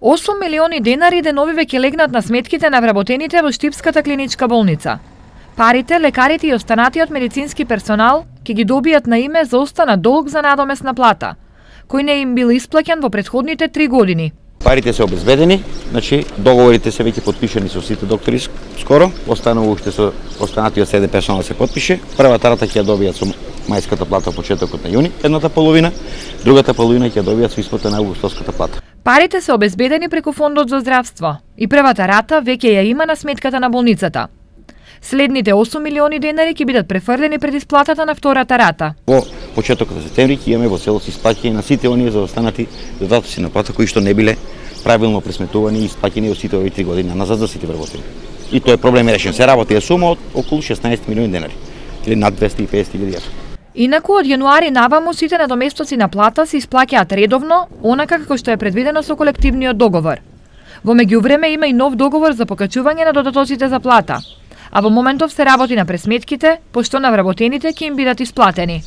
8 милиони денари деновиве ќе легнат на сметките на вработените во Штипската клиничка болница. Парите, лекарите и останатиот медицински персонал ќе ги добијат на име за останат долг за надомесна плата, кој не им бил исплаќен во претходните 3 години. Парите се обезбедени, значи договорите се веќе потпишани со сите доктори скоро, останува уште со останатиот 7 персонал се потпише. Првата рата ќе ја добијат со мајската плата почетокот на јуни, едната половина, другата половина ќе ја добијат со исплата на августовската плата. Парите се обезбедени преку фондот за здравство и првата рата веќе ја има на сметката на болницата. Следните 8 милиони денари ќе бидат префрлени пред исплатата на втората рата. Во почетокот на септември ќе имаме во целост исплаќање на сите оние заостанати додатоци на плата кои што не биле правилно пресметувани и исплаќани во сите овие 3 години назад за сите вработени. И тој проблем е решен. Се работи сума од околу 16 милиони денари или над 250.000 евра. Инаку од јануари наваму сите надоместоци на плата се исплаќаат редовно, онака како што е предвидено со колективниот договор. Во меѓувреме има и нов договор за покачување на додатоците за плата, а во моментов се работи на пресметките, пошто на вработените ќе им бидат исплатени.